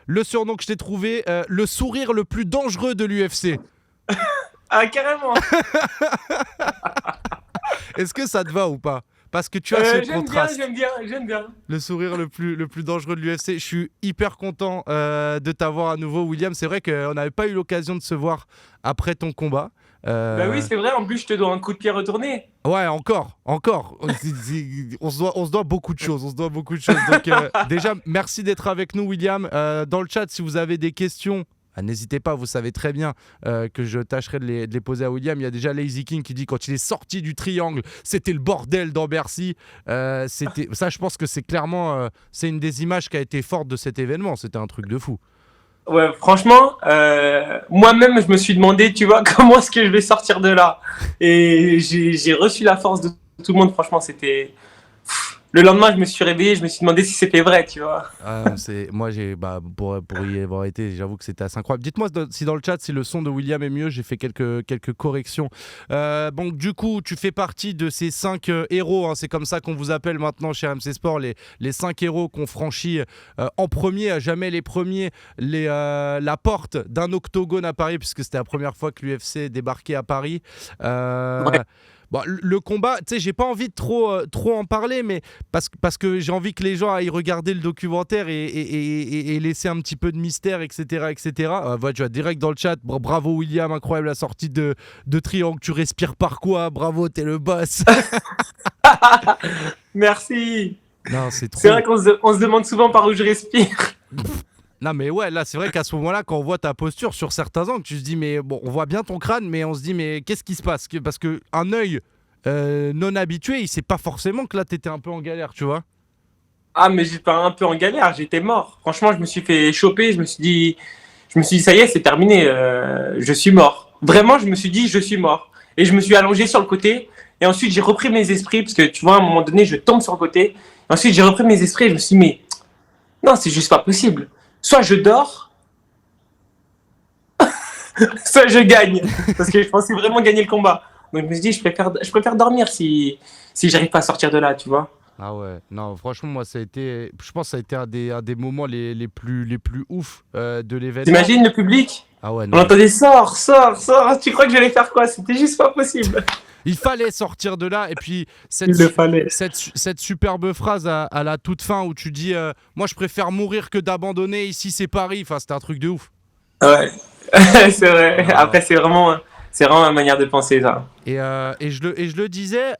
le surnom que je t'ai trouvé, le sourire le plus dangereux de l'UFC. Ah, carrément. Est-ce que ça te va ou pas? Parce que tu as ce J'aime bien, contraste. j'aime bien. Le sourire le plus dangereux de l'UFC. Je suis hyper content de t'avoir à nouveau, William. C'est vrai qu'on n'avait pas eu l'occasion de se voir après ton combat. Bah oui, c'est vrai, en plus, je te dois un coup de pied retourné. Ouais, encore. On se doit beaucoup de choses. Donc, déjà, merci d'être avec nous, William. Dans le chat, si vous avez des questions, n'hésitez pas, vous savez très bien que je tâcherai de les poser à William. Il y a déjà Lazy King qui dit quand il est sorti du triangle, c'était le bordel dans Bercy. Ça, je pense que c'est clairement c'est une des images qui a été forte de cet événement. C'était un truc de fou. Ouais, franchement, moi-même, je me suis demandé, tu vois, comment est-ce que je vais sortir de là? Et j'ai reçu la force de tout le monde. Franchement, c'était. Le lendemain, je me suis réveillé, je me suis demandé si c'était vrai, tu vois. Moi, pour y avoir été, j'avoue que c'était assez incroyable. Dites-moi si dans le chat, si le son de William est mieux, j'ai fait quelques corrections. Bon, du coup, tu fais partie de ces 5 héros, hein, c'est comme ça qu'on vous appelle maintenant chez RMC Sport, les 5 héros qu'on franchit en premier, à jamais les premiers, la porte d'un octogone à Paris, puisque c'était la première fois que l'UFC débarquait à Paris. Ouais. Bon, le combat, tu sais, j'ai pas envie de trop en parler, mais parce que j'ai envie que les gens aillent regarder le documentaire et laisser un petit peu de mystère, etc. etc. Voilà, tu vois, direct dans le chat, bravo William, incroyable la sortie de Triangle, tu respires par quoi? Bravo, t'es le boss. Merci. Non, c'est C'est trop. vrai on se demande souvent par où je respire. Non mais ouais, là c'est vrai qu'à ce moment-là, quand on voit ta posture sur certains angles, tu te dis mais bon, on voit bien ton crâne, mais on se dit mais qu'est-ce qui se passe? Parce que un œil non habitué, il sait pas forcément que là t'étais un peu en galère, tu vois. Ah, mais j'étais un peu en galère, j'étais mort. Franchement, je me suis fait choper, je me suis dit, ça y est, c'est terminé, je suis mort. Vraiment, je me suis dit, je suis mort. Et je me suis allongé sur le côté. Et ensuite, j'ai repris mes esprits, parce que tu vois, à un moment donné, je tombe sur le côté. Et ensuite, j'ai repris mes esprits et je me suis dit, mais non, c'est juste pas possible. Soit je dors, soit je gagne. Parce que je pensais vraiment gagner le combat. Donc, je me suis dit, je préfère dormir si j'arrive pas à sortir de là, tu vois. Ah ouais, non, franchement, moi, je pense que ça a été un des moments les plus ouf de l'événement. T'imagines le public? Ah ouais, On non, mais entendait sors, sors, sors. Tu crois que j'allais faire quoi? C'était juste pas possible. il fallait sortir de là. Et puis, Il le fallait. cette superbe phrase à la toute fin où tu dis moi, je préfère mourir que d'abandonner. Ici, c'est Paris. Enfin, c'était un truc de ouf. Ouais, c'est vrai. Ah ouais. Après, c'est vraiment ma manière de penser, ça. Et je le disais,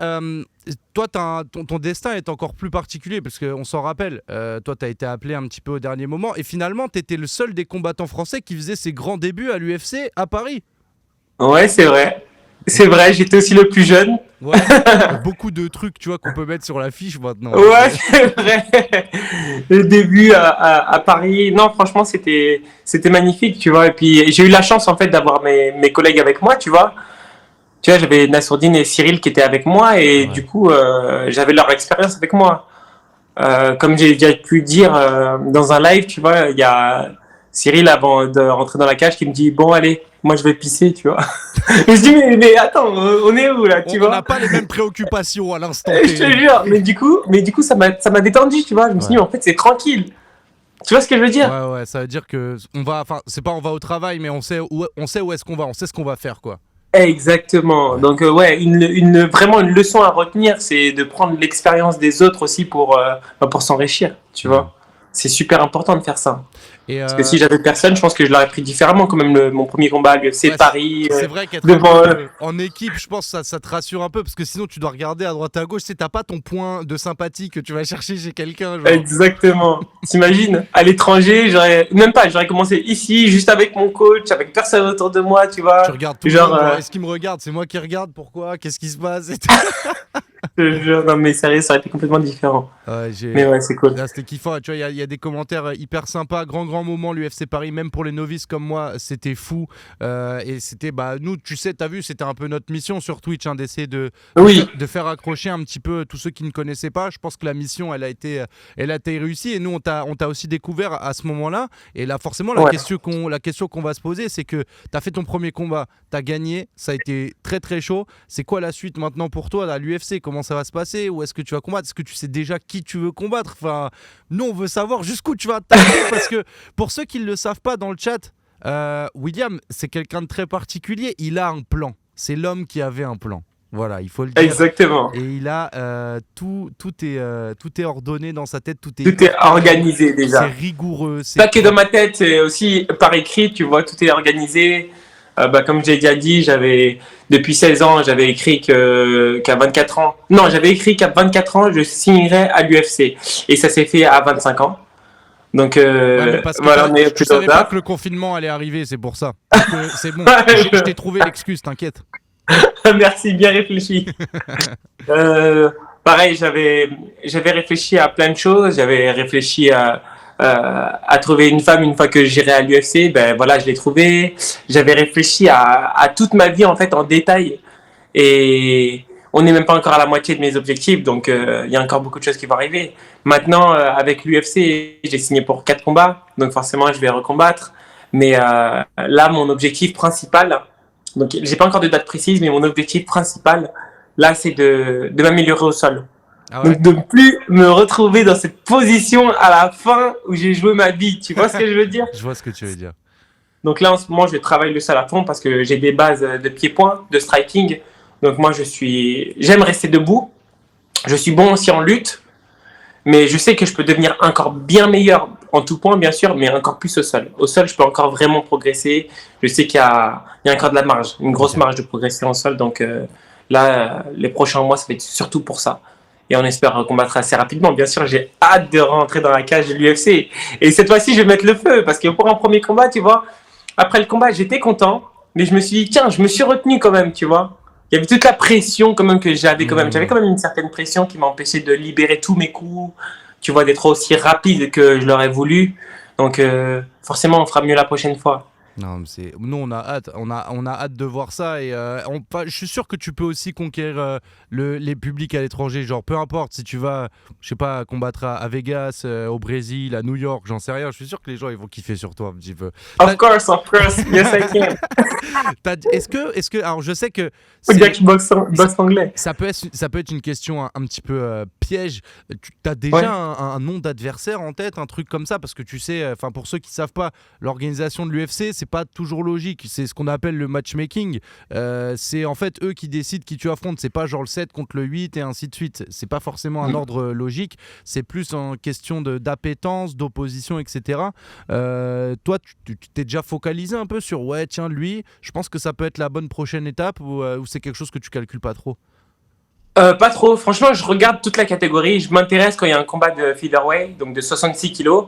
toi, ton destin est encore plus particulier parce qu'on s'en rappelle. Toi, tu as été appelé un petit peu au dernier moment et finalement, tu étais le seul des combattants français qui faisait ses grands débuts à l'UFC à Paris. Ouais, c'est vrai. C'est Donc, vrai, j'étais aussi le plus jeune. ouais, beaucoup de trucs, tu vois, qu'on peut mettre sur la fiche maintenant, hein. Ouais, c'est vrai. Le début à Paris, non, franchement, c'était magnifique, tu vois. Et puis, j'ai eu la chance, en fait, d'avoir mes collègues avec moi, tu vois. Tu vois, j'avais Nassourdine et Cyril qui étaient avec moi et Ouais. du coup, j'avais leur expérience avec moi. Comme j'ai déjà pu dire dans un live, tu vois, il y a Cyril avant de rentrer dans la cage qui me dit bon allez, moi je vais pisser, tu vois. Je me dis mais attends, on est où là, tu On n'a vois? pas les mêmes préoccupations à l'instant Je te T. jure, mais du coup ça m'a détendu, tu vois. Je me suis Ouais. dit en fait c'est tranquille. Tu vois ce que je veux dire? Ouais, ça veut dire que enfin, c'est pas on va au travail, mais on sait où est-ce qu'on va, on sait ce qu'on va faire, quoi. Exactement. Ouais. Donc ouais, vraiment une leçon à retenir, c'est de prendre l'expérience des autres aussi pour s'enrichir, tu Mm. vois. C'est super important de faire ça. Et Parce que si j'avais personne, je pense que je l'aurais pris différemment quand même mon premier combat à l'UFC ouais, Paris c'est vrai qu'être un devant. peu en équipe, je pense que ça te rassure un peu parce que sinon tu dois regarder à droite à gauche, tu sais, t'as pas ton point de sympathie que tu vas chercher chez quelqu'un, genre. Exactement. T'imagines, à l'étranger, j'aurais commencé ici, juste avec mon coach, avec personne autour de moi, tu Tu vois. regardes tout le Genre, monde, genre est-ce qu'il me regarde? C'est moi qui regarde, pourquoi? Qu'est-ce qui se passe? Et tout. non mais sérieux, ça aurait été complètement différent. Ouais, Mais ouais, c'est cool. là, c'était kiffant. Tu vois, il y a des commentaires hyper sympas. Grand moment, l'UFC Paris, même pour les novices comme moi, c'était fou. Et c'était, bah, nous, tu sais, t'as vu, c'était un peu notre mission sur Twitch, hein, d'essayer Oui, de faire accrocher un petit peu tous ceux qui ne connaissaient pas. Je pense que la mission, elle a été réussie. Et nous, on t'a aussi découvert à ce moment-là. Et là, forcément, ouais. la question qu'on va se poser, c'est que t'as fait ton premier combat, t'as gagné, ça a été très très chaud. C'est quoi la suite maintenant pour toi à l'UFC? Comment ça va se passer? Où est-ce que tu vas combattre? Est-ce que tu sais déjà qui tu veux combattre? Enfin, nous, on veut savoir jusqu'où tu vas attaquer parce que Pour ceux qui ne le savent pas dans le chat, William, c'est quelqu'un de très particulier. Il a un plan. C'est l'homme qui avait un plan. Voilà, il faut le dire. Exactement. Et il a tout est ordonné dans sa tête, tout est organisé déjà. C'est rigoureux. Pas que dans ma tête, c'est aussi par écrit, tu vois, tout est organisé. Comme j'ai déjà dit, depuis 16 ans, j'avais écrit qu'à 24 ans. Non, j'avais écrit qu'à 24 ans, je signerais à l'UFC. Et ça s'est fait à 25 ans. Donc parce que voilà, je savais pas que le confinement allait arriver, c'est pour ça. C'est bon, je t'ai trouvé l'excuse, t'inquiète. Merci, bien réfléchi. Pareil, j'avais réfléchi à plein de choses. J'avais réfléchi à trouver une femme une fois que j'irai à l'UFC. Ben voilà, je l'ai trouvée. J'avais réfléchi à toute ma vie en fait en détail. Et on n'est même pas encore à la moitié de mes objectifs, donc il y a encore beaucoup de choses qui vont arriver. Maintenant, avec l'UFC, j'ai signé pour 4 combats, donc forcément je vais recombattre. Mais là, mon objectif principal, donc j'ai pas encore de date précise, mais mon objectif principal, là, c'est de m'améliorer au sol. Ah ouais. Donc de ne plus me retrouver dans cette position à la fin où j'ai joué ma vie. Tu vois ce que je veux dire? Je vois ce que tu veux dire. Donc là, en ce moment, je travaille le sol à fond parce que j'ai des bases de pied-point, de striking. Donc moi, j'aime rester debout. Je suis bon aussi en lutte. Mais je sais que je peux devenir encore bien meilleur en tout point, bien sûr, mais encore plus au sol. Au sol, je peux encore vraiment progresser. Je sais qu'il y a encore de la marge, une grosse marge de progresser en sol. Donc là, les prochains mois, ça va être surtout pour ça. Et on espère combattre assez rapidement. Bien sûr, j'ai hâte de rentrer dans la cage de l'UFC. Et cette fois-ci, je vais mettre le feu. Parce que pour un premier combat, tu vois, après le combat, j'étais content. Mais je me suis dit, tiens, je me suis retenu quand même, tu vois. Il y avait toute la pression quand même que j'avais quand même. J'avais quand même une certaine pression qui m'empêchait de libérer tous mes coups, tu vois, d'être aussi rapide que je l'aurais voulu. Donc forcément, on fera mieux la prochaine fois. Non, mais nous on a hâte, on a hâte de voir ça et je suis sûr que tu peux aussi conquérir les publics à l'étranger, genre peu importe si tu vas, je sais pas, combattre à Vegas, au Brésil, à New York, j'en sais rien, je suis sûr que les gens ils vont kiffer sur toi un petit peu. Of course, yes I can. Est-ce que, alors je sais que boxe anglais. Ça peut être une question un petit peu piège. Tu as déjà un nom d'adversaire en tête, un truc comme ça, parce que tu sais, enfin pour ceux qui savent pas, l'organisation de l'UFC c'est pas toujours logique, c'est ce qu'on appelle le matchmaking. C'est en fait eux qui décident qui tu affrontes, c'est pas genre le 7 contre le 8 et ainsi de suite. C'est pas forcément un ordre logique, c'est plus en question d'appétence, d'opposition, etc. Toi, tu t'es déjà focalisé un peu sur ouais, tiens, lui, je pense que ça peut être la bonne prochaine étape ou c'est quelque chose que tu calcules pas trop? Pas trop. Franchement, je regarde toute la catégorie. Je m'intéresse quand il y a un combat de featherweight, donc de 66 kilos.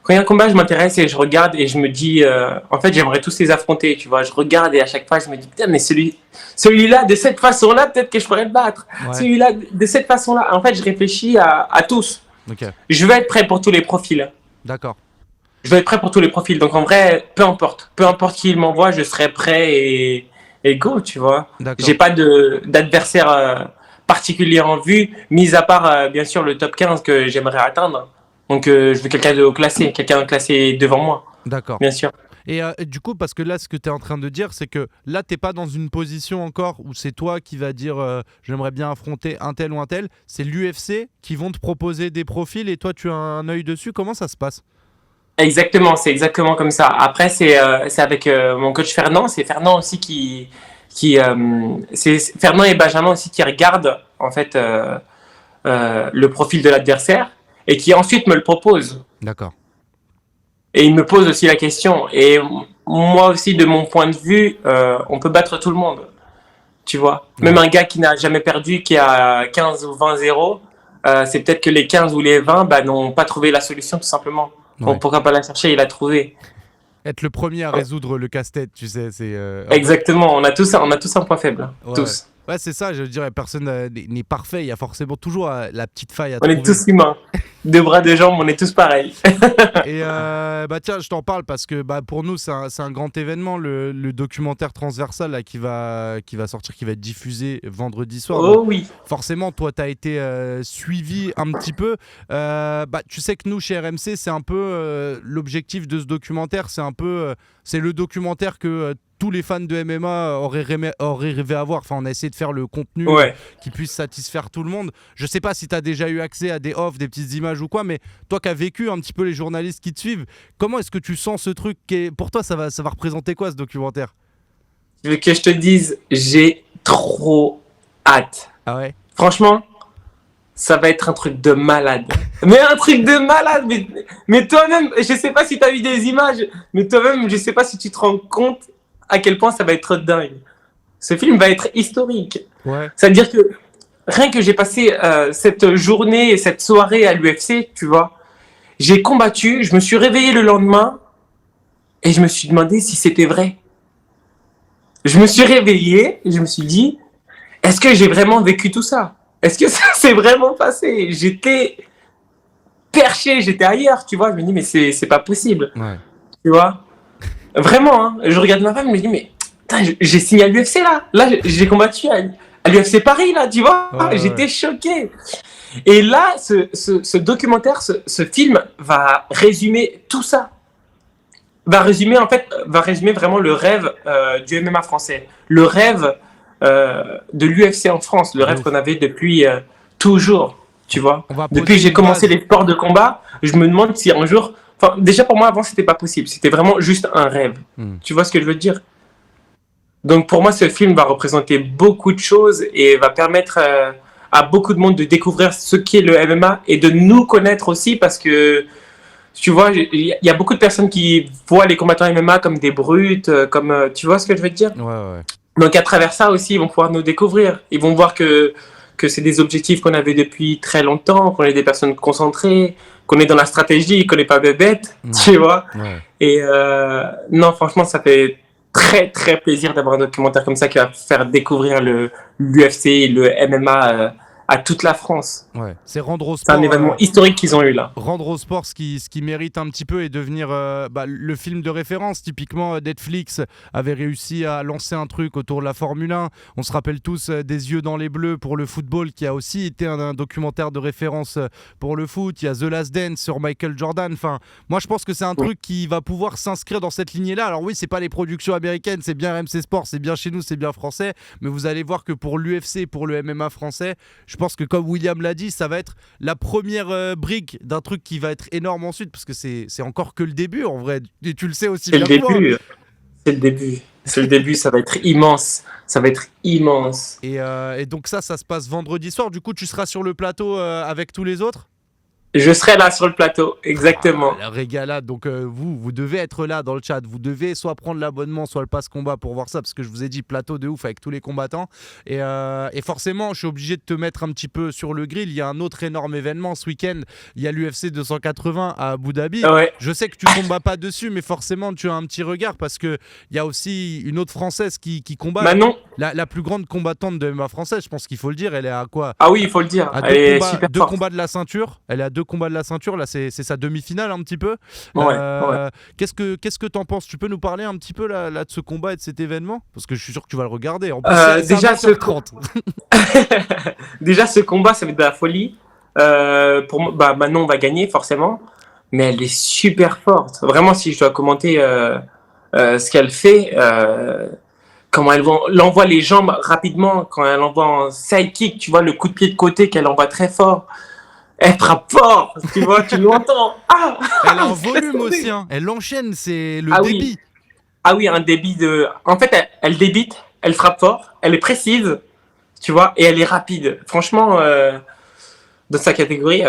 Quand il y a un combat, je m'intéresse et je regarde et je me dis, en fait, j'aimerais tous les affronter, tu vois. Je regarde et à chaque fois, je me dis, putain, mais celui-là, de cette façon-là, peut-être que je pourrais le battre. Ouais. Celui-là, de cette façon-là. En fait, je réfléchis à tous. Okay. Je vais être prêt pour tous les profils. D'accord. Je vais être prêt pour tous les profils. Donc, en vrai, peu importe qui il m'envoie, je serai prêt et go, tu vois. J'ai pas d'adversaire particulier en vue, mis à part, bien sûr, le top 15 que j'aimerais atteindre. Donc, je veux quelqu'un de haut classé, quelqu'un classé devant moi. D'accord. Bien sûr. Et du coup, parce que là, ce que tu es en train de dire, c'est que là, tu n'es pas dans une position encore où c'est toi qui vas dire j'aimerais bien affronter un tel ou un tel. C'est l'UFC qui vont te proposer des profils et toi, tu as un œil dessus. Comment ça se passe? Exactement, c'est exactement comme ça. Après, c'est avec mon coach Fernand. C'est Fernand aussi c'est Fernand et Benjamin aussi qui regardent en fait le profil de l'adversaire et qui ensuite me le propose. D'accord. Et il me pose aussi la question. Et moi aussi, de mon point de vue, on peut battre tout le monde. Tu vois. Ouais. Même un gars qui n'a jamais perdu, qui a 15 ou 20-0, c'est peut-être que les 15 ou les 20 n'ont pas trouvé la solution tout simplement. Ouais. Donc pourquoi pas la chercher, il l'a trouvé. Être le premier à résoudre le casse-tête, tu sais. Exactement, on a tous un point faible. Ouais. Tous. Ouais, c'est ça, je dirais, personne n'est parfait, il y a forcément toujours la petite faille à trouver. On est tous humains, 2 bras, 2 jambes, on est tous pareils. Et tiens, je t'en parle parce que pour nous, c'est un grand événement, le documentaire Transversal là, qui va sortir, qui va être diffusé vendredi soir. Oh oui. Forcément, toi, tu as été suivi un petit peu. Tu sais que nous, chez RMC, c'est un peu l'objectif de ce documentaire, c'est le documentaire que tous les fans de MMA auraient rêvé avoir. Enfin, on a essayé de faire le contenu qui puisse satisfaire tout le monde. Je sais pas si tu as déjà eu accès à des offres, des petites images ou quoi, mais toi qui as vécu un petit peu les journalistes qui te suivent, comment est-ce que tu sens ce truc pour toi, ça va représenter quoi ce documentaire? Je veux que je te dise, j'ai trop hâte. Ah ouais? Franchement, ça va être un truc de malade. Mais un truc de malade. Mais toi-même, je sais pas si tu as vu des images, mais toi-même, je sais pas si tu te rends compte à quel point ça va être dingue. Ce film va être historique. Ouais. C'est-à-dire que rien que j'ai passé cette journée, cette soirée à l'UFC, tu vois, j'ai combattu, je me suis réveillé le lendemain et je me suis demandé si c'était vrai. Je me suis réveillé et je me suis dit, est-ce que j'ai vraiment vécu tout ça? Est-ce que ça s'est vraiment passé? J'étais perché, j'étais ailleurs, tu vois. Je me dis, mais c'est pas possible, Ouais. tu vois. Vraiment, hein. Je regarde ma femme, je me dis, mais putain, j'ai signé à l'UFC là. Là, j'ai combattu à l'UFC Paris, là, tu vois. Ouais, J'étais choqué. Et là, ce documentaire, ce film va résumer tout ça. Va résumer vraiment le rêve du MMA français. Le rêve de l'UFC en France. Le rêve qu'on avait depuis toujours, tu vois. Depuis que j'ai commencé les sports de combat, je me demande si un jour... Enfin, déjà pour moi, avant, c'était pas possible. C'était vraiment juste un rêve. Tu vois ce que je veux dire? Donc pour moi, ce film va représenter beaucoup de choses et va permettre à beaucoup de monde de découvrir ce qu'est le MMA et de nous connaître aussi parce que, tu vois, il y a beaucoup de personnes qui voient les combattants MMA comme des brutes, comme... tu vois ce que je veux dire? Ouais. Donc à travers ça aussi, ils vont pouvoir nous découvrir. Ils vont voir que c'est des objectifs qu'on avait depuis très longtemps, qu'on est des personnes concentrées, qu'on est dans la stratégie, qu'on n'est pas bébête, tu vois. Ouais. Et non, franchement, ça fait très très plaisir d'avoir un documentaire comme ça qui va faire découvrir l'UFC et le MMA à toute la France. Ouais, c'est rendre au sport. C'est un événement historique qu'ils ont eu là. Rendre au sport ce qui mérite un petit peu et devenir le film de référence. Typiquement, Netflix avait réussi à lancer un truc autour de la Formule 1. On se rappelle tous des yeux dans les bleus pour le football, qui a aussi été un documentaire de référence pour le foot. Il y a The Last Dance sur Michael Jordan. Enfin, moi, je pense que c'est un truc qui va pouvoir s'inscrire dans cette lignée-là. Alors oui, c'est pas les productions américaines, c'est bien RMC Sport, c'est bien chez nous, c'est bien français. Mais vous allez voir que pour l'UFC, pour le MMA français, je pense que comme William l'a dit, ça va être la première brique d'un truc qui va être énorme ensuite, parce que c'est encore que le début en vrai. Et tu le sais aussi bien que moi. C'est le début. C'est le début, ça va être immense. Ça va être immense. Et donc ça se passe vendredi soir. Du coup, tu seras sur le plateau avec tous les autres? Je serai là sur le plateau, exactement. La régalade, donc vous devez être là dans le chat, vous devez soit prendre l'abonnement, soit le pass combat pour voir ça, parce que je vous ai dit plateau de ouf avec tous les combattants, et forcément je suis obligé de te mettre un petit peu sur le grill. Il y a un autre énorme événement ce week-end, il y a l'UFC 280 à Abu Dhabi. Ouais. Je sais que tu combats pas dessus, mais forcément tu as un petit regard, parce qu'il y a aussi une autre française qui combat. Manon. La plus grande combattante de MMA française, je pense qu'il faut le dire, elle est à quoi? Ah oui, il faut le dire, à elle est super deux forte. combats de la ceinture, elle est à 2 combats de la ceinture, là c'est sa demi-finale un petit peu. Ouais. Qu'est-ce que t'en penses? Tu peux nous parler un petit peu là de ce combat et de cet événement? Parce que je suis sûr que tu vas le regarder. En plus, déjà, déjà ce combat, ça va être de la folie. Pour moi, Manon va gagner forcément, mais elle est super forte. Vraiment, si je dois commenter ce qu'elle fait, comment elle envoie les jambes rapidement, quand elle envoie en sidekick, tu vois le coup de pied de côté qu'elle envoie très fort. Elle frappe fort, tu vois, tu l'entends. Ah, elle a un volume aussi, hein. Elle enchaîne, c'est le débit. Oui. Ah oui, un débit de... En fait, elle débite, elle frappe fort, elle est précise, tu vois, et elle est rapide. Franchement, dans sa catégorie,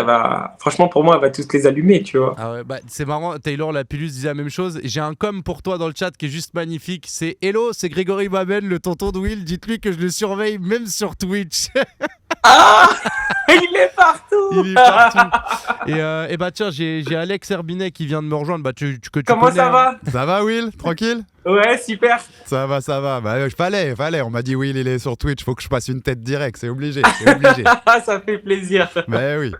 franchement, pour moi, elle va toutes les allumer, tu vois. Ah ouais, c'est marrant, Taylor Lapillus disait la même chose. J'ai un com pour toi dans le chat qui est juste magnifique. C'est Hello, c'est Grégory Babel, le tonton de Will. Dites-lui que je le surveille même sur Twitch. Ah, il est partout. Il est partout. Et tiens, j'ai Alex Herbinet qui vient de me rejoindre. Comment connais, ça va? hein. Ça va, Will? Tranquille? Ouais, super. Ça va. Fallait. On m'a dit Will, il est sur Twitch. Faut que je passe une tête directe. C'est obligé. Ça fait plaisir. Mais oui.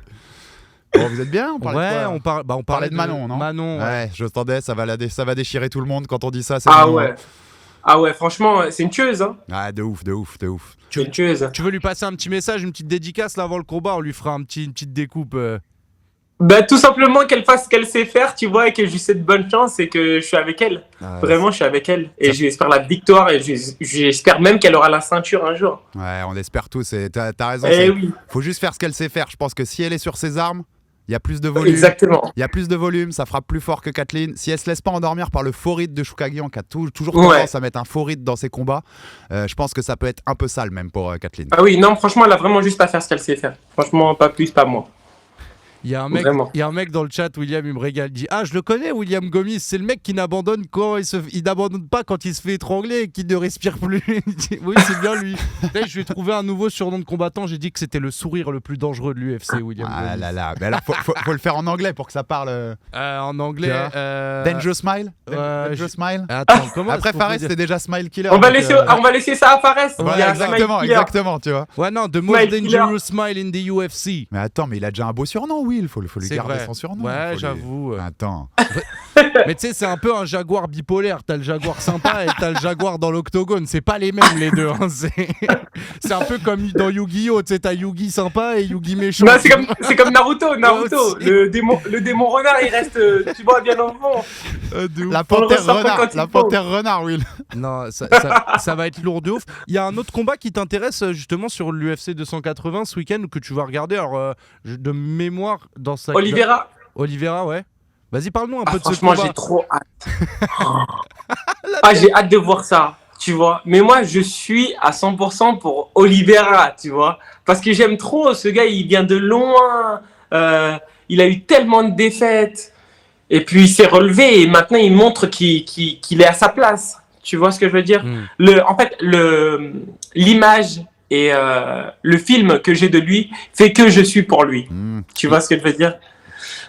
Bon, vous êtes bien? On parlait de quoi? On parlait de Manon, non? Manon. Ouais, je t'entendais. Ça va déchirer tout le monde quand on dit ça. Ah ouais, franchement, c'est une tueuse, hein. Ah, de ouf. C'est une tueuse. Tu veux lui passer un petit message, une petite dédicace là avant le combat? On lui fera une petite découpe. Tout simplement qu'elle fasse ce qu'elle sait faire, tu vois, et que je lui souhaite bonne chance et que je suis avec elle. Vraiment, je suis avec elle. Et j'espère la victoire et j'espère même qu'elle aura la ceinture un jour. Ouais, on espère tous. Et t'as raison. Oui. Faut juste faire ce qu'elle sait faire. Je pense que si elle est sur ses armes, Il y a plus de volume. Exactement. Il y a plus de volume, ça frappe plus fort que Kathleen. Si elle se laisse pas endormir par le faux rythme de Chookagian, qui a toujours tendance à mettre un faux rythme dans ses combats, je pense que ça peut être un peu sale même pour Kathleen. Ah oui, non, franchement, elle a vraiment juste à faire ce qu'elle sait faire. Franchement, pas plus, pas moins. Il y a Vraiment. un mec dans le chat, William, il me régale. Il dit ah, je le connais, William Gomis. C'est le mec qui n'abandonne il n'abandonne pas quand il se fait étrangler et qui ne respire plus. Il dit, oui, c'est bien lui. Là, je lui ai trouvé un nouveau surnom de combattant. J'ai dit que c'était le sourire le plus dangereux de l'UFC, William Ah Gomis. là là, mais alors faut le faire en anglais pour que ça parle. En anglais. Dangerous Smile. je- Smile. Attends, comment Après est-ce qu'on Fares peut dire c'était déjà Smile Killer. On va donc, laisser ça à Fares. Ouais, Il y a Smile Killer. exactement, tu vois. Ouais, non, the most Smile dangerous smile in the UFC. Mais attends, mais il a déjà un beau surnom, Will. Faut lui C'est garder vrai. son surnom. Ouais, Faut lui- j'avoue. Attends. Mais tu sais, c'est un peu un jaguar bipolaire. T'as le jaguar sympa et t'as le jaguar dans l'octogone. C'est pas les mêmes, les deux. Hein. C'est un peu comme dans Yu-Gi-Oh! Tu sais, t'as Yugi sympa et Yugi méchant. Non, c'est comme Naruto. Naruto, aussi. le démon renard, il reste, tu vois, bien au fond. De ouf. La On le panthère ressort pas renard. quand il La faut. panthère renard, Will. Non, ça va être lourd de ouf. Il y a un autre combat qui t'intéresse justement sur l'UFC 280 ce week-end que tu vas regarder. Alors, de mémoire, dans sa. Oliveira. Oliveira, ouais. Vas-y, parle-nous un peu de ce Franchement, combat. j'ai trop hâte. J'ai hâte de voir ça, tu vois. Mais moi, je suis à 100% pour Oliveira, tu vois. Parce que j'aime trop ce gars, il vient de loin. Il a eu tellement de défaites. Et puis, il s'est relevé et maintenant, il montre qu'il est à sa place. Tu vois ce que je veux dire? En fait, l'image et le film que j'ai de lui fait que je suis pour lui. Tu vois ce que je veux dire?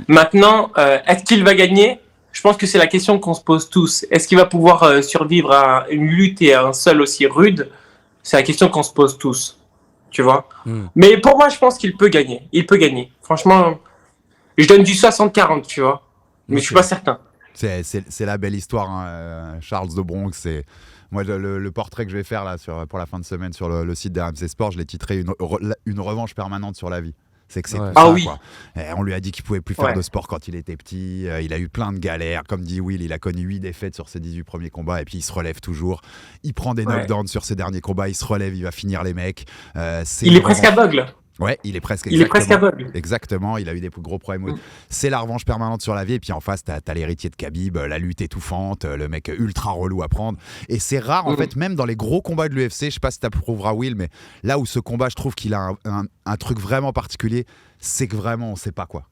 Maintenant, est-ce qu'il va gagner? Je pense que c'est la question qu'on se pose tous. Est-ce qu'il va pouvoir survivre à une lutte et à un sol aussi rude? C'est la question qu'on se pose tous. Tu vois? Mais pour moi, je pense qu'il peut gagner. Il peut gagner. Franchement, je donne du 60-40, tu vois. Mais je suis pas certain. C'est la belle histoire, hein, Charles de Bronx. Moi, le portrait que je vais faire là, pour la fin de semaine sur le site d'RMC Sport, je l'ai titré une revanche permanente sur la vie. C'est que c'est Ouais. tout ça, oui. quoi. On lui a dit qu'il pouvait plus faire de sport quand il était petit. Il a eu plein de galères. Comme dit Will, il a connu 8 défaites sur ses 18 premiers combats et puis il se relève toujours. Il prend des knockdowns sur ses derniers combats. Il se relève, il va finir les mecs. Il est presque aveugle. Ouais, il est presque aveugle. Exactement, il a eu des gros problèmes. C'est la revanche permanente sur la vie. Et puis en face, t'as l'héritier de Khabib, la lutte étouffante, le mec ultra relou à prendre. Et c'est rare, en fait, même dans les gros combats de l'UFC, je sais pas si t'approuveras, Will, mais là où ce combat, je trouve qu'il a un truc vraiment particulier, c'est que vraiment, on sait pas quoi.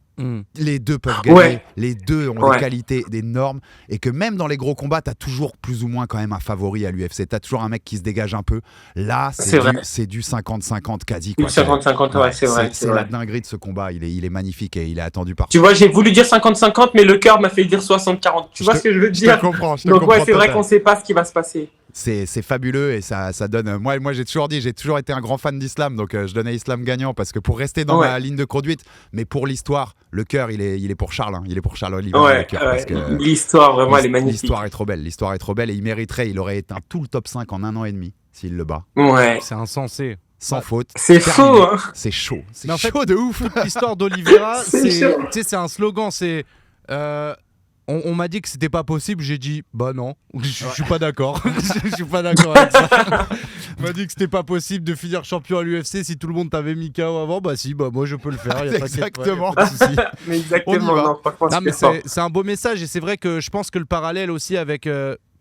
Les deux peuvent gagner, les deux ont des qualités énormes et que même dans les gros combats, t'as toujours plus ou moins quand même un favori à l'UFC. T'as toujours un mec qui se dégage un peu. Là, c'est du 50-50 quasi. Du 50-50, ouais, c'est vrai. C'est la dinguerie de ce combat. Il est magnifique et il est attendu par. Tu vois, j'ai voulu dire 50-50, mais le cœur m'a fait dire 60-40. Tu vois ce que je veux dire? Je te comprends. Donc ouais, c'est vrai qu'on sait pas ce qui va se passer. C'est fabuleux et ça donne. Moi j'ai toujours dit, j'ai toujours été un grand fan d'Islam, donc je donnais Islam gagnant parce que pour rester dans ma ligne de conduite, mais pour l'histoire, le cœur il est pour Charles, hein, il est pour Charles Oliveira. Parce que l'histoire vraiment elle est magnifique. L'histoire est trop belle, et il mériterait, il aurait éteint tout le top 5 en 1 an et demi s'il le bat. Ouais. C'est insensé. Sans faute. C'est faux, hein. C'est chaud. C'est en fait, chaud de ouf. L'histoire d'Oliveira, c'est c'est un slogan, c'est. On m'a dit que c'était pas possible, j'ai dit bah non, je suis pas d'accord. Je suis pas d'accord avec ça. On m'a dit que c'était pas possible de finir champion à l'UFC si tout le monde t'avait mis KO avant. Bah si, bah moi je peux le faire. Y a exactement. pas de souci. Mais exactement, non, c'est un beau message et c'est vrai que je pense que le parallèle aussi avec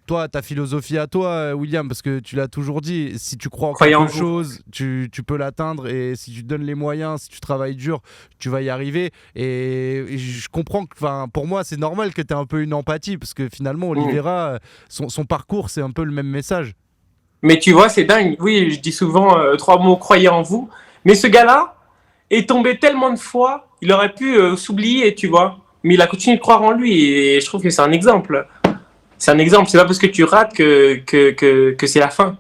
toi, ta philosophie à toi, William, parce que tu l'as toujours dit, si tu crois en quelque chose, tu peux l'atteindre et si tu te donnes les moyens, si tu travailles dur, tu vas y arriver. Et je comprends que pour moi, c'est normal que tu aies un peu une empathie parce que finalement, Oliveira, son parcours, c'est un peu le même message. Mais tu vois, c'est dingue. Oui, je dis souvent 3 mots, croyez en vous. Mais ce gars-là est tombé tellement de fois, il aurait pu s'oublier, tu vois. Mais il a continué de croire en lui et je trouve que c'est un exemple. C'est un exemple, c'est pas parce que tu rates que c'est la fin.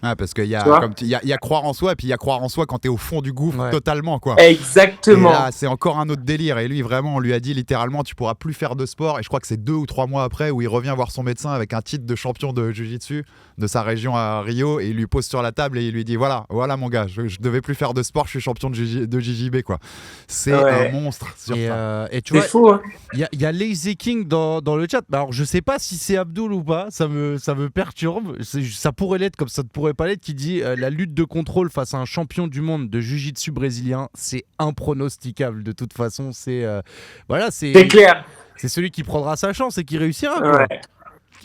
Ah, parce qu'il y a croire en soi, et puis il y a croire en soi quand t'es au fond du gouffre totalement, quoi. Exactement. Et là, c'est encore un autre délire. Et lui, vraiment, on lui a dit littéralement, tu pourras plus faire de sport. Et je crois que c'est 2 ou 3 mois après où il revient voir son médecin avec un titre de champion de Jiu-Jitsu de sa région à Rio, et il lui pose sur la table et il lui dit voilà mon gars, je devais plus faire de sport, je suis champion de JJB, quoi. C'est un monstre sur ça. Et tu vois, fou, hein. Il y a Lazy King dans le chat. Alors je sais pas si c'est Abdul ou pas, ça me perturbe. Ça pourrait l'être comme ça pourrait Palette qui dit la lutte de contrôle face à un champion du monde de jiu-jitsu brésilien, c'est impronosticable de toute façon. C'est clair. C'est celui qui prendra sa chance et qui réussira. Quoi. Ouais.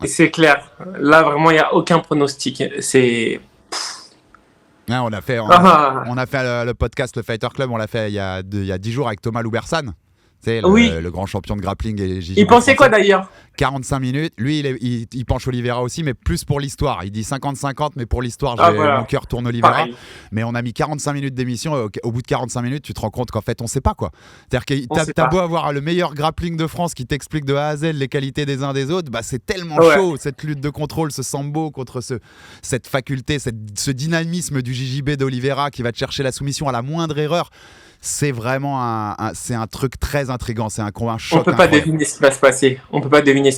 Et c'est clair. Là, vraiment, il n'y a aucun pronostic. C'est. Ouais, on a fait le podcast Le Fighter Club, on l'a fait il y a 10 jours avec Thomas Loubersan. C'est le grand champion de grappling et JJB. Il pensait quoi d'ailleurs? 45 minutes. Lui, il penche Oliveira aussi, mais plus pour l'histoire. Il dit 50-50, mais pour l'histoire, mon cœur tourne Oliveira. Pareil. Mais on a mis 45 minutes d'émission. Au bout de 45 minutes, tu te rends compte qu'en fait, on sait pas quoi. C'est-à-dire que t'as beau avoir le meilleur grappling de France qui t'explique de A à Z les qualités des uns des autres, bah c'est tellement chaud cette lutte de contrôle, ce sambo contre cette faculté, ce dynamisme du JJB d'Oliveira qui va te chercher la soumission à la moindre erreur. C'est vraiment un truc très intriguant, c'est un choc. On peut pas deviner ce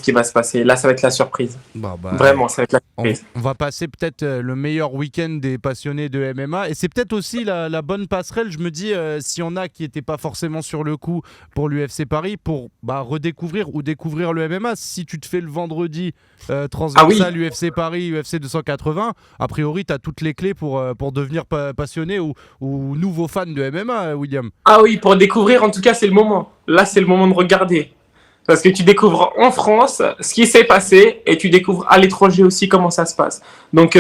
qui va se passer. Là, ça va être la surprise. Vraiment, ça va être la surprise. On va passer peut-être le meilleur week-end des passionnés de MMA et c'est peut-être aussi la bonne passerelle. Je me dis, s'il y en a qui n'étaient pas forcément sur le coup pour l'UFC Paris, pour redécouvrir ou découvrir le MMA, si tu te fais le vendredi transversal UFC Paris, UFC 280, a priori, tu as toutes les clés pour devenir passionné ou nouveau fan de MMA, William. Ah oui, pour découvrir, en tout cas, c'est le moment. Là, c'est le moment de regarder. Parce que tu découvres en France ce qui s'est passé et tu découvres à l'étranger aussi comment ça se passe. Donc,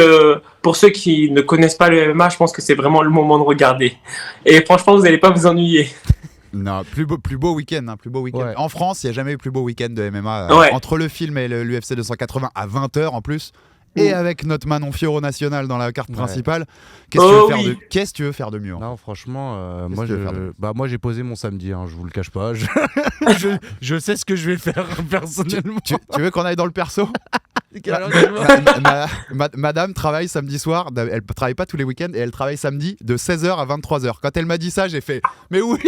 pour ceux qui ne connaissent pas le MMA, je pense que c'est vraiment le moment de regarder. Et franchement, vous n'allez pas vous ennuyer. Non, plus beau week-end. Ouais. En France, il n'y a jamais eu plus beau week-end de MMA. Entre le film et l'UFC 280 à 20h en plus. Et avec notre Manon Fiorot national dans la carte principale, qu'est-ce que tu veux faire de mieux? Non, franchement, moi j'ai posé mon samedi, je vous le cache pas. Je sais ce que je vais faire personnellement. Tu veux qu'on aille dans le perso? Madame travaille samedi soir, elle travaille pas tous les week-ends et elle travaille samedi de 16h à 23h. Quand elle m'a dit ça, j'ai fait mais oui,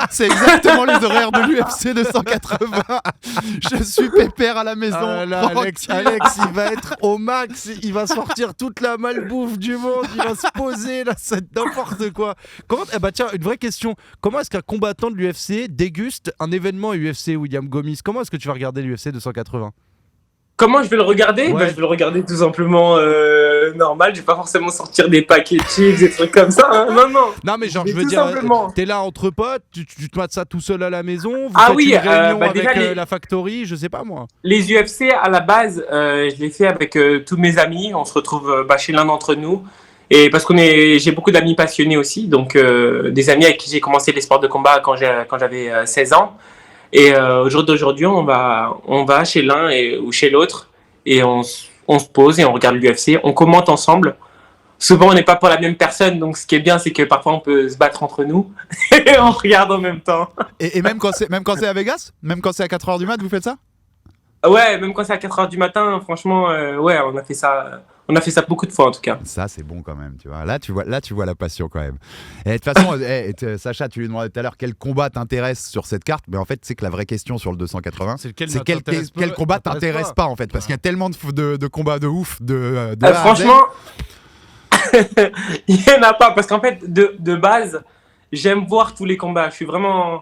c'est exactement les horaires de l'UFC 280. Je suis pépère à la maison. Alex, il va être au max, il va sortir toute la malbouffe du monde, il va se poser là, c'est n'importe quoi. Tiens, une vraie question, comment est-ce qu'un combattant de l'UFC déguste un événement UFC, William Gomis? Comment est-ce que tu vas regarder l'UFC 280? Comment je vais le regarder? Je vais le regarder tout simplement normal. Je vais pas forcément sortir des paquets de chips, des trucs comme ça. Hein. Non, mais genre, je veux dire, t'es là entre potes, tu te mates ça tout seul à la maison, vous faites une réunion avec la Factory, je sais pas moi. Les UFC, à la base, je les fais avec tous mes amis. On se retrouve chez l'un d'entre nous. Et parce j'ai beaucoup d'amis passionnés aussi. Donc, des amis avec qui j'ai commencé les sports de combat quand j'avais 16 ans. Et au jour d'aujourd'hui, on va chez l'un ou chez l'autre et on se pose et on regarde l'UFC, on commente ensemble. Souvent, on n'est pas pour la même personne, donc ce qui est bien, c'est que parfois, on peut se battre entre nous et on regarde en même temps. Et même quand c'est à Vegas? Même quand c'est à 4h du mat', vous faites ça? Ouais, même quand c'est à 4h du matin, franchement, on a fait ça. On a fait ça beaucoup de fois en tout cas. Ça c'est bon quand même, tu vois. Là tu vois la passion quand même. Et de toute façon, Sacha, tu lui demandais tout à l'heure quel combat t'intéresse sur cette carte, mais en fait c'est que la vraie question sur le 280, c'est quel combat t'intéresse pas en fait, parce qu'il y a tellement de combats de ouf franchement, il y en a pas, parce qu'en fait de base, j'aime voir tous les combats. Je suis vraiment,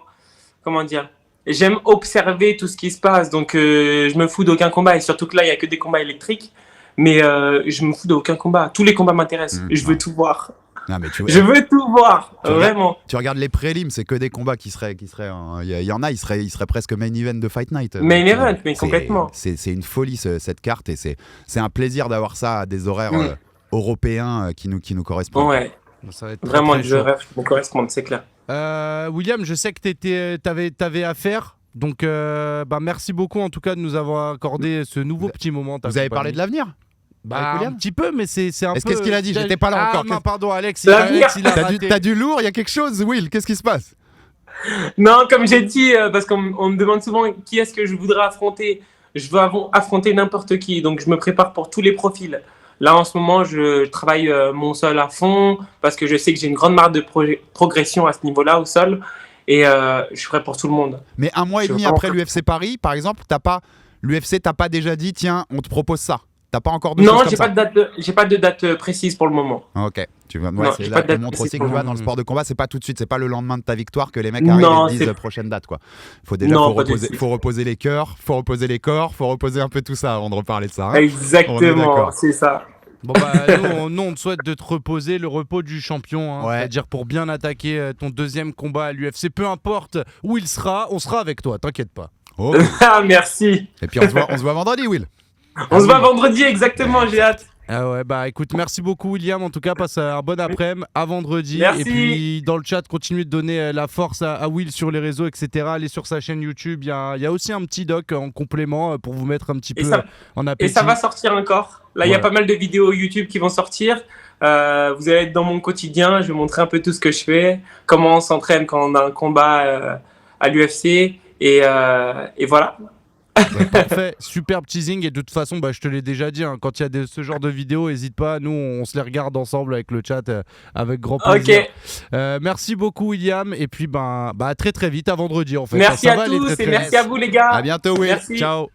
j'aime observer tout ce qui se passe, donc je me fous d'aucun combat, et surtout que là il y a que des combats électriques. Mais je me fous d'aucun combat. Tous les combats m'intéressent. Je veux tout voir. Non, mais je veux tout voir, vraiment. Tu regardes les prélims, c'est que des combats qui seraient. Il y en a, ils seraient presque main event de Fight Night. Main event, mais complètement. C'est une folie cette carte et c'est un plaisir d'avoir ça à des horaires européens qui nous correspondent. Ouais. Ça va être vraiment des horaires qui nous correspondent, c'est clair. William, je sais que t'avais affaire. Donc, merci beaucoup en tout cas de nous avoir accordé ce nouveau petit moment. Vous avez parlé de l'avenir? Un petit peu, mais c'est un peu... Qu'est-ce qu'il a dit? J'étais pas là encore. Non, pardon, Alex, t'as du lourd, il y a quelque chose, Will? Qu'est-ce qui se passe? Non, comme j'ai dit, parce qu'on me demande souvent qui est-ce que je voudrais affronter. Je veux affronter n'importe qui, donc je me prépare pour tous les profils. Là, en ce moment, je travaille mon sol à fond, parce que je sais que j'ai une grande marge de progression à ce niveau-là, au sol, et je suis prêt pour tout le monde. Mais un mois et demi après l'UFC Paris, par exemple, l'UFC t'a pas déjà dit, tiens, on te propose ça? T'as pas encore de choses comme ça? Non, j'ai pas de date précise pour le moment. Ok, c'est là que montre aussi que dans le sport de combat, c'est pas tout de suite, c'est pas le lendemain de ta victoire que les mecs arrivent et te disent prochaine date quoi. Faut reposer les cœurs, faut reposer les corps, faut reposer un peu tout ça avant de reparler de ça. Hein. Exactement, c'est ça. Bon bah nous on te souhaite de te reposer, le repos du champion, hein, Ouais. c'est-à-dire pour bien attaquer ton deuxième combat à l'UFC, peu importe où il sera, on sera avec toi, t'inquiète pas. Oh. Ah, merci. Et puis on se voit vendredi, Will. On se voit vendredi, exactement, j'ai hâte. Ah ouais, bah écoute, merci beaucoup William, en tout cas passe un bon après-midi, à vendredi. Merci. Et puis dans le chat, continuez de donner la force à Will sur les réseaux, etc. Allez sur sa chaîne YouTube, il y a aussi un petit doc en complément pour vous mettre un petit peu en Et appétit. ça va sortir encore. Là, il y a Ouais. pas mal de vidéos YouTube qui vont sortir. Vous allez être dans mon quotidien. Je vais montrer un peu tout ce que je fais, comment on s'entraîne quand on a un combat à l'UFC. Et voilà. Ouais, parfait, superbe teasing et de toute façon bah, je te l'ai déjà dit, hein, quand il y a ce genre de vidéos, n'hésite pas, nous on se les regarde ensemble avec le chat avec grand plaisir. Ok. Merci beaucoup William et puis à très très vite, à vendredi en fait. Merci Ça à va aller tous très, et très merci vite. à vous les gars. À bientôt, Will. Merci. Ciao.